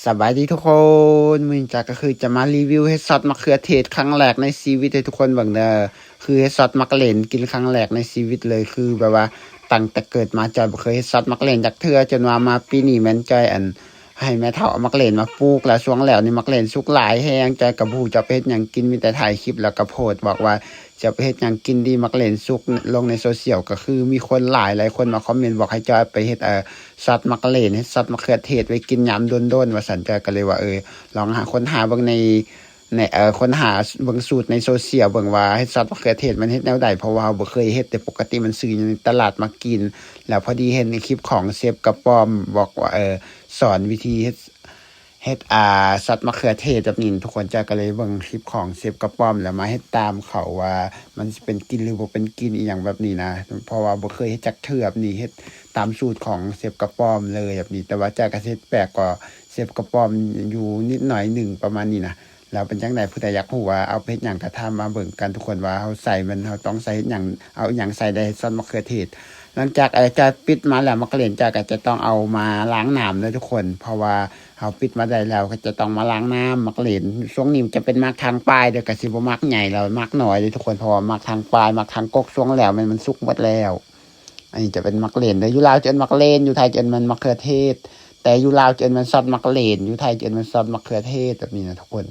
สบายดีทุกคนมื้อนี้ก็คือจะมารีวิวเฮ็ดซอสมะเขือเทศครั้งแรกในชีวิตให้ทุกคนเบิ่งเด้อคือเฮ็ดซอสมักเล่นกินครั้งแรกในชีวิตเลยคือแบบว่าตั้งแต่เกิดมาจอยบ่เคยเฮ็ดซอสมักเล่นจักเทื่อจนว่ามาปีนี้แม่นจอยให้แม่เฒ่าเอามักเล่นมาปลูกแล้วช่วงแล้วนี่มักเล่นสุกหลายแฮงจอยก็บ่ฮู้จะไปเฮ็ดหยังกินมีแต่ถ่ายคลิปแล้วก็โพสต์บอกว่าจะไปเฮ็ดหยังกินดีมักเล่นสุกลงในโซเชียลก็คือมีคนหลายคนมาคอมเมนต์บอกให้จอยไปเฮ็ดซอสมักเล่นเฮ็ดซอสมะเขือเทศไว้กินยามโดนๆว่าซั่นจอยก็เลยว่าลองค้นหาเบิ่งในค้นหาเบิ่งสูตรในโซเชียลเบิ่งว่าเฮ็ดซอสมะเขือเทศมันเฮ็ดแนวใดเพราะว่าเราบ่เคยเฮ็ดแต่ปกติมันซื้ออยู่ในตลาดมากินแล้วพอดีเห็นในคลิปของเชฟกระป๋อมบอกว่าสอนวิธีเฮ็ดซอสมะเขือเทศแบบนี้ทุกคนจะก็เลยเบิ่งคลิปของเชฟกระป๋อมแล้วมาเฮ็ดตามเขาว่ามันสิเป็นกินหรือบ่เป็นกินอีหยังแบบนี้นะเพราะว่าบ่เคยเฮ็ดจักเทื่อแบบนี้เฮ็ดตามสูตรของเชฟกระป๋อมเลยแบบนี้แต่ว่าจะก็เฮ็ดแปลกกว่าเชฟกระป๋อมอยู่นิดหน่อยหนึ่งประมาณนี้นะแล้วเป็นจังได๋ผู้ใดอยากรู้ว่าเอาไปเฮ็ดหยังก็ถามมาเบิ่งกันทุกคนว่าเราต้องใส่หยังเอาหยังใส่ได้ซอสมะเขือเทศหลังจากจะปิดมาแล้วมักเล่นก็จะต้องเอามาล้างน้ำเลยทุกคนเพราะว่าเขาปิดมาได้แล้วก็จะต้องมาล้างน้ำมักเล่นช่วงนี้จะเป็นมักทางปลายเด้อก็สิบ่มักใหญ่แล้วมักน้อยเลยทุกคนเพราะว่ามักทางปลายมักทางกกช่วงแล้วมันสุกหมดแล้วอันนี้จะเป็นมักเล่นเด้ออยู่ลาวจะเป็นมักเล่นอยู่ไทยจะเป็นมันมะเขือเทศแต่อยู่ลาวจะเป็นมันซอสมักเล่นอยู่ไทยจะเป็นมันซอสมะเขือเทศแบบนี้นะทุกคน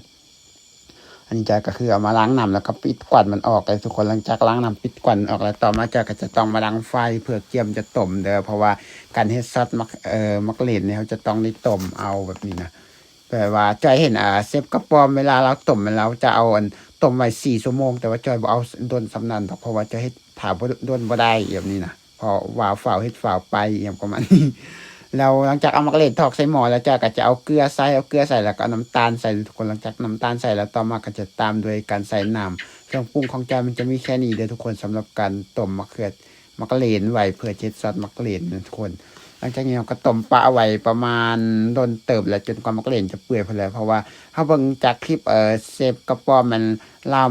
อันนี้ก็คือเอามาล้างน้ำแล้วก็ปิดกวันมันออกเลยทุกคนหลังจากล้างน้ำปิดกวันออกแล้วต่อมาก็จะต้องมาดังไฟเพื่อเกี๊ยมจะต้มเด้อเพราะว่าการเฮ็ดซอสมักเล่นเนี่ยเขาจะต้องได้ต้มเอาแบบนี้นะแปลว่าจอยเห็นเชฟกระป๋อมเวลาเราต้มเราจะเอาต้มไว้4ชั่วโมงแต่ว่าจอยบ่เอาโดนสำนั้นเพราะว่าจะเฮ็ดถาบ่โดนบ่ได้แบบนี้นะเพราะว่าฝ่าวเฮ็ดฝ่าวไปอย่างประมาณนี้แล้วหลังจากเอามักเล่นทอกใส่หม้อแล้วก็จะเอาเกลือใส่แล้วก็เอาน้ำตาลใส่ทุกคนหลังจากน้ำตาลใส่แล้วต่อมาก็จะตามด้วยการใส่น้ำเครื่องปรุงของจอยมันจะมีแค่นี้เด้อทุกคนสำหรับการต้มมักเล่นไว้เพื่อเฮ็ดซอสมักเล่นนะทุกคนหลังจากนี้เราก็ต้มปลาเอาไว้ประมาณโดนเติบแล้วจนกว่ามักเล่นจะเปื่อยพอแล้วเพราะว่าเฮาเบิ่งจากคลิปเชฟกระป๋อม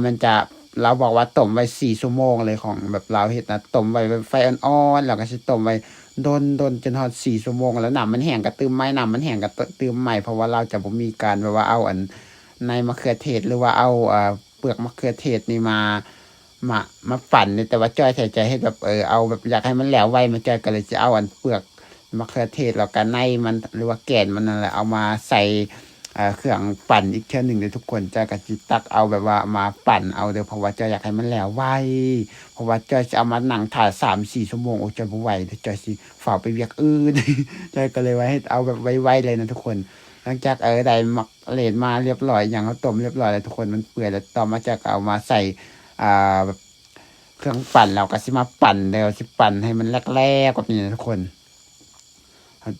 มันจะเราบอกว่าต้มไว้4ชั่วโมงเลยของแบบเราเฮ็ดนะต้มไว้ไฟอ่อนๆแล้วก็สิต้มไว้ โดนจนฮอด4ชั่วโมงแล้วน้ำมันแห้งก็ตื้มใหม่น้ำมันแห้งก็ตื้มใหม่เพราะว่าเราจะบ่มีการแบบว่าเอาในมะเขือเทศหรือว่าเอาเปลือกมะเขือเทศนี่มามาปั่นนี่แต่ว่าจ้อยใส่ใจเฮ็ดแบบเอาแบบอยากให้มันแล้วไวมันจ้อยก็เลยจะเอาเปลือกมะเขือเทศแล้วก็ในมันหรือว่าแก่นมันนั่นแหละเอามาใส่เครื่องปั่นอีกเทื่อหนึ่งเด้อทุกคนจ้อยก็สิตักเอาแบบว่ามาปั่นเอาเด้อเพราะว่าจ้อยอยากให้มันแล้วไว เพราะว่าจอยจะเอามานั่งถ่าย3-4ชั่วโมงโอ้จอยบ่ไหวเดี๋ยวจอยสิฝ่ากไปเวียกอื่น จอยก็เลยไว้ให้เอาแบบไวๆเลยนะทุกคนหลังจากได้มักเลนมาเรียบร้อยอย่างเขาต้มเรียบร้อยแล้วทุกคนมันเปื่อยแล้วต่อมาจะเอามาใส่แบบเครื่องปั่นเราก็สิมาปั่นเดี๋ยวสิปั่นให้มันแรกๆแบบนี้นะทุกคน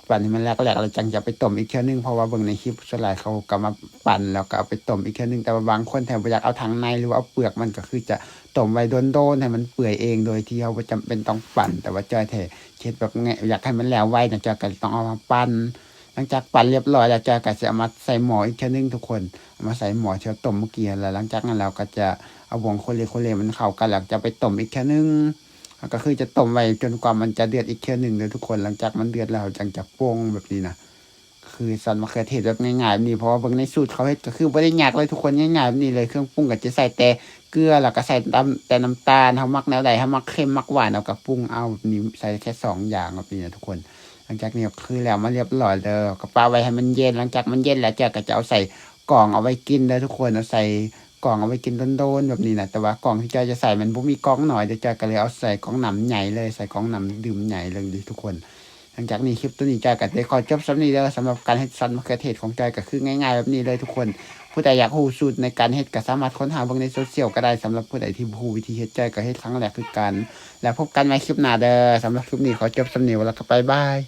ปั่นให้มันแรกๆแล้วจังจะไปต้มอีกเทื่อนึงเพราะว่าเบิ่งในคลิปส่วนหลายเขาก็มาปั่นแล้วก็เอาไปต้มอีกเทื่อนึงแต่ว่าบางคนแถมบ่อยากเอาทั้งในหรือว่าเอาเปลือกมันก็คือจะ ต้มไว้โดนๆให้มันเปื่อยเองโดยที่เราบ่จำเป็นต้องปั่นแต่ว่าจ้อยแท้เฮ็ดแบบอยากให้มันแล้วไวนะจ้อยก็ต้องเอามาปั่นหลังจากปั่นเรียบร้อยแล้วจ้อยก็สิเอามาใส่หม้ออีกเทื่อนึงทุกคนเอามาใส่หม้อที่เราต้มเมื่อกี้แล้วหลังจากนั้นเราก็จะเอาวงโคเลๆมันเข้ากันแล้วจะไปต้มอีกเทื่อนึงก็คือจะต้มไว้จนกว่ามันจะเดือดอีกเทื่อนึงเด้อทุกคนหลังจากมันเดือดแล้วจังจะโป่งแบบนี้นะคือซอสมะเขือเทศแบบง่ายๆแบบนี้เพราะว่าเบิ่งในสูตรเขาเฮ็ดก็คือบ่ได้ยากเลยทุกคนง่ายๆแบบนี้เลยเครื่องปรุงก็จะใส่แต่ เกลือแล้วก็ใส่แต่น้ำตาลเฮามักแนวใดเฮามักเค็มมักหวานเอาก็ปรุงเอาแบบนี้ใส่แค่2อย่างแบบนี้นะทุกคนหลังจากนี้ก็คือแล้วมาเรียบร้อยเด้อก็ปาไว้ให้มันเย็นหลังจากมันเย็นแล้วก็จะเอาใส่กล่องเอาไว้กินเด้อทุกคนเอาใส่กล่องเอาไว้กินโดนๆแบบนี้นะแต่ว่ากล่องที่จ้อยจะใส่มันบ่มีกล่องน้อยเดี๋ยวจ้อยก็เลยเอาใส่กล่องน้ำใหญ่เลยใส่กล่องน้ำดื่มใหญ่เลยดิทุกคนหลังจากนี้คลิปตัวนี้จ้อยก็ได้ขอจบสำนี้เด้อสำหรับการเฮ็ดซอสมะเขือเทศของจ้อยก็คือง่ายๆแบบนี้เลยทุกคน ผู้ใดอยากรู้สูตรในการเฮ็ดก็สามารถค้นหาเบิ่งในโซเชียลก็ได้สำหรับผู้ใดที่บ่รู้วิธีเฮ็ดจ้อยก็เฮ็ดครั้งแรกคือกันแล้วพบกันใหม่คลิปหน้าเด้อสำหรับคลิปนี้ขอจบสำนี้แล้วก็บ๊ายบาย